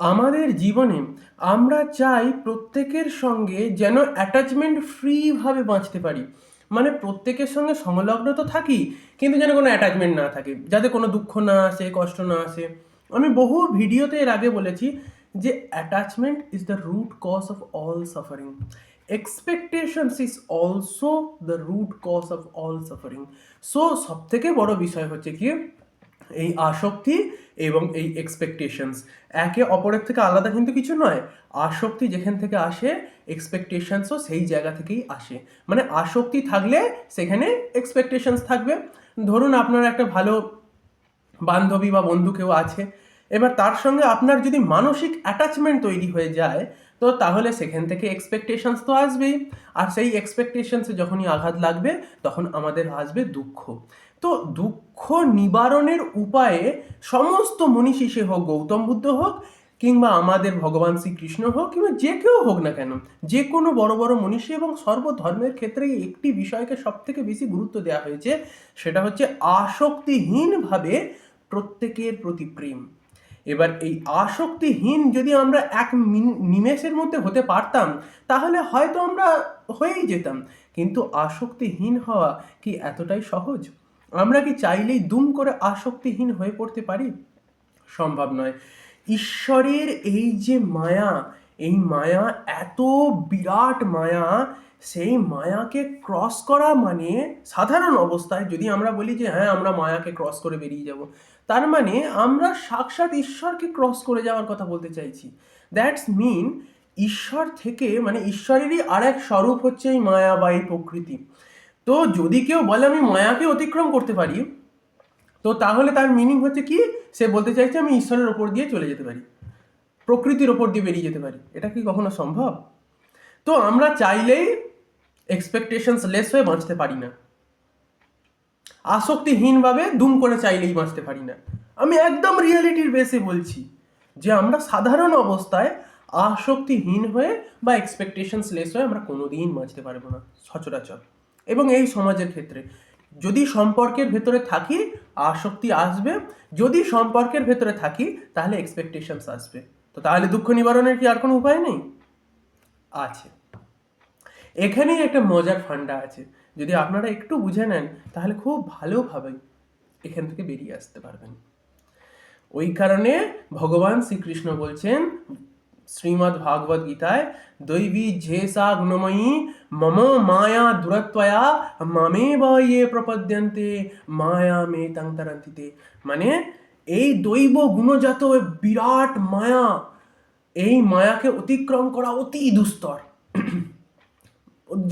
আমাদের জীবনে আমরা চাই প্রত্যেকের সঙ্গে যেন অ্যাটাচমেন্ট ফ্রিভাবে বাঁচতে পারি। মানে প্রত্যেকের সঙ্গে সংলগ্ন তো থাকি, কিন্তু যেন কোনো অ্যাটাচমেন্ট না থাকে, যাতে কোনো দুঃখ না আসে, কষ্ট না আসে। আমি বহু ভিডিওতে এর আগে বলেছি যে attachment is the root cause of all suffering, expectations is also the root cause of all suffering. So সব থেকে বড় বিষয় হচ্ছে কি, এই আসক্তি এবং এই এক্সপেকটেশনস একে অপরের থেকে আলাদা কিন্তু কিছু নয়। আসক্তি যেখান থেকে আসে, এক্সপেকটেশনসও সেই জায়গা থেকেই আসে। মানে আসক্তি থাকলে সেখানে এক্সপেকটেশনস থাকবে। ধরুন আপনার একটা ভালো বান্ধবী বা বন্ধু কেউ আছে, এবার তার সঙ্গে আপনার যদি মানসিক অ্যাটাচমেন্ট তৈরি হয়ে যায়, তো তাহলে সেখান থেকে এক্সপেকটেশনস তো আসবেই। আর সেই এক্সপেকটেশনসে যখনই আঘাত লাগবে, তখন আমাদের আসবে দুঃখ। তো দুঃখ নিবারণের উপায়ে সমস্ত মনীষী, সে হোক গৌতম বুদ্ধ হোক, কিংবা আমাদের ভগবান শ্রীকৃষ্ণ হোক, কিংবা যে কেউ হোক না কেন, যে কোনো বড় বড় মনীষী এবং সর্বধর্মের ক্ষেত্রে একটি বিষয়কে সব থেকে বেশি গুরুত্ব দেওয়া হয়েছে, সেটা হচ্ছে আসক্তিহীনভাবে প্রত্যেকের প্রতি প্রেম। এবার এই আসক্তিহীন যদি আমরা এক নিমেষের মধ্যে হতে পারতাম, তাহলে হয়তো আমরা হয়েই যেতাম। কিন্তু আসক্তিহীন হওয়া কি এতটাই সহজ? আমরা কি চাইলেই দুম করে আসক্তিহীন হয়ে পড়তে পারি? সম্ভব নয়। ঈশ্বরের এই যে মায়া, এই মায়া এত বিরাট মায়া, সেই মায়াকে ক্রস করা মানে, সাধারণ অবস্থায় যদি আমরা বলি যে হ্যাঁ আমরা মায়াকে ক্রস করে বেরিয়ে যাব, তার মানে আমরা সাক্ষাৎ ঈশ্বরকে ক্রস করে যাওয়ার কথা বলতে চাইছি। দ্যাটস মিন ঈশ্বর থেকে, মানে ঈশ্বরেরই আরেক স্বরূপ হচ্ছে এই মায়া বা এই প্রকৃতি। তো যদি কেউ বলে আমি মায়াকে অতিক্রম করতে পারি, তো তাহলে তার মিনিং হচ্ছে কি, সে বলতে চাইছে আমি ঈশ্বরের ওপর দিয়ে চলে যেতে পারি, প্রকৃতির ওপর দিয়ে বেরিয়ে যেতে পারি। এটা কি কখনো সম্ভব? তো আমরা চাইলেই এক্সপেকটেশনস লেস হয়ে বাঁচতে পারি না, আসক্তিহীনভাবে দুম করে চাইলেই বাঁচতে পারি না। আমি একদম রিয়েলিটির বেসে বলছি যে আমরা সাধারণ অবস্থায় আসক্তিহীন হয়ে বা এক্সপেকটেশনস লেস হয়ে আমরা কোনোদিন বাঁচতে পারবো না সচরাচর। এবং এই সমাজের ক্ষেত্রে যদি সম্পর্কের ভেতরে থাকি, আসক্তি আসবে। যদি সম্পর্কের ভেতরে থাকি, তাহলে এক্সপেকটেশনস আসবে। তো তাহলে দুঃখ নিবারণের কি আর কোনো উপায় নেই? আছে। এখানেই একটা মজার ফান্ডা আছে, যদি আপনারা একটু বুঝে নেন, তাহলে খুব ভালোভাবে এখান থেকে বেরিয়ে আসতে পারবেন। ওই কারণে ভগবান শ্রীকৃষ্ণ বলছেন শ্রীমদ্ ভাগবত গীতায়, দৈবী ঝেসা গুণময়ী মম মায়া দুরত্বয়া মামে বা ইয়ে প্রপদ্যন্তে মায়া মে তাং তারান্তিতে। মানে এই দৈব গুণজাত বিরাট মায়া, এই মায়াকে অতিক্রম করা অতি দুস্তর।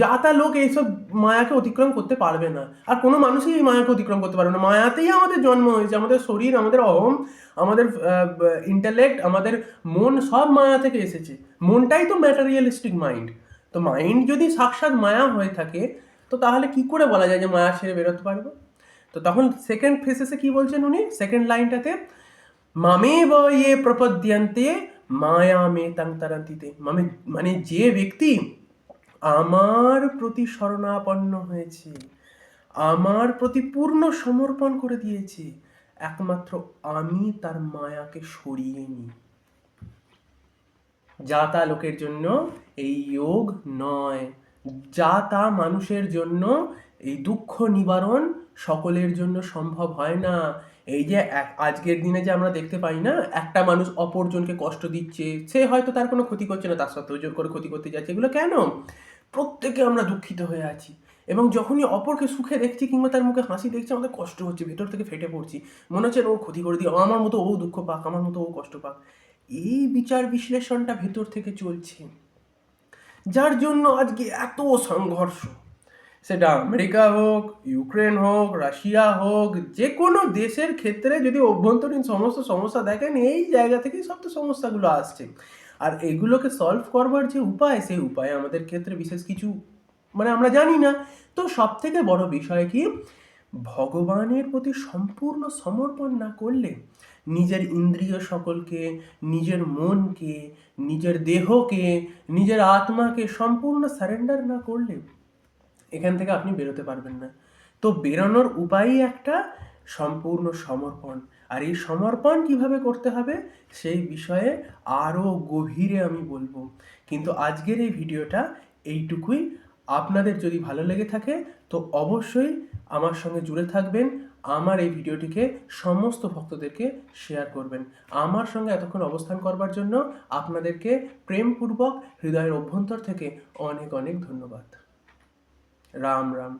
যা তা লোক এইসব মায়াকে অতিক্রম করতে পারবে না, আর কোনো মানুষই এই মায়াকে অতিক্রম করতে পারবে না। মায়াতেই আমাদের জন্ম হয়েছে, আমাদের শরীর, আমাদের অহম, আমাদের ইন্টেলেক্ট, আমাদের মন সব মায়া থেকে এসেছে। মনটাই তো ম্যাটেরিয়ালিস্টিক মাইন্ড। তো মাইন্ড যদি সাক্ষাৎ মায়া হয়ে থাকে, তো তাহলে কি করে বলা যায় যে মায়া ছেড়ে বেরোতে পারবো? তো তখন সেকেন্ড ফেসেসে কি বলছেন উনি, সেকেন্ড লাইনটাতে, মামে ইয়ে প্রপদ্যন্তে মায়া মে তাং তারান্তিতে। মানে মানে যে ব্যক্তি আমার প্রতি শরণাপন্ন হয়েছে, আমার প্রতি পূর্ণ সমর্পণ করে দিয়েছে, একমাত্র আমি তার মায়াকে সরিয়ে নিই। যা তা লোকের জন্য এই যোগ নয়, যা তা মানুষের জন্য এই দুঃখ নিবারণ সকলের জন্য সম্ভব হয় না। এই যে আজকের দিনে যে আমরা দেখতে পাই না, একটা মানুষ অপরজনকে কষ্ট দিচ্ছে, সে হয়তো তার কোনো ক্ষতি করছে না, তার সত্ত্বেও জোর করে ক্ষতি করতে যাচ্ছে। এগুলো কেন? প্রত্যেকে আমরা দুঃখিত হয়ে আছি, এবং যখনই অপরকে সুখে দেখছি কিংবা তার মুখে হাসি দেখছি, আমাদের কষ্ট হচ্ছে, ভেতর থেকে ফেটে পড়ছি, মনে হচ্ছে ও ক্ষতি করে দিই, আমার মতো ও দুঃখ পাক, আমার মতো ও কষ্ট পাক। এই বিচার বিশ্লেষণটা ভেতর থেকে চলছে, যার জন্য আজকে এত সংঘর্ষ। সেটা আমেরিকা হোক, ইউক্রেন হোক, রাশিয়া হোক, যে কোনো দেশের ক্ষেত্রে যদি অভ্যন্তরীণ সমস্ত সমস্যা দেখেন, এই জায়গা থেকেই সব তো সমস্যাগুলো আসছে। আর এগুলোকে সলভ করবার যে উপায়, সেই উপায় আমাদের ক্ষেত্রে বিশেষ কিছু মানে আমরা জানি না। তো সব থেকে বড় বিষয় কি, ভগবানের প্রতি সম্পূর্ণ সমর্পণ না করলে, নিজের ইন্দ্রিয় সকলকে, নিজের মনকে, নিজের দেহকে, নিজের আত্মাকে সম্পূর্ণ সারেন্ডার না করলে এখান থেকে আপনি বেরোতে পারবেন না। তো বেরোনোর উপায়ই একটা সম্পূর্ণ সমর্পণ। আর এই সমর্পণ কিভাবে করতে হবে সেই বিষয়ে আরও গভীরে আমি বলবো। কিন্তু আজকের এই ভিডিওটা এইটুকুই। আপনাদের যদি ভালো লেগে থাকে তো অবশ্যই আমার সঙ্গে জুড়ে থাকবেন, আমার এই ভিডিওটিকে সমস্ত ভক্তদেরকে শেয়ার করবেন। আমার সঙ্গে এতক্ষণ অবস্থান করবার জন্য আপনাদেরকে প্রেমপূর্বক হৃদয়ের অভ্যন্তর থেকে অনেক অনেক ধন্যবাদ। রাম রাম।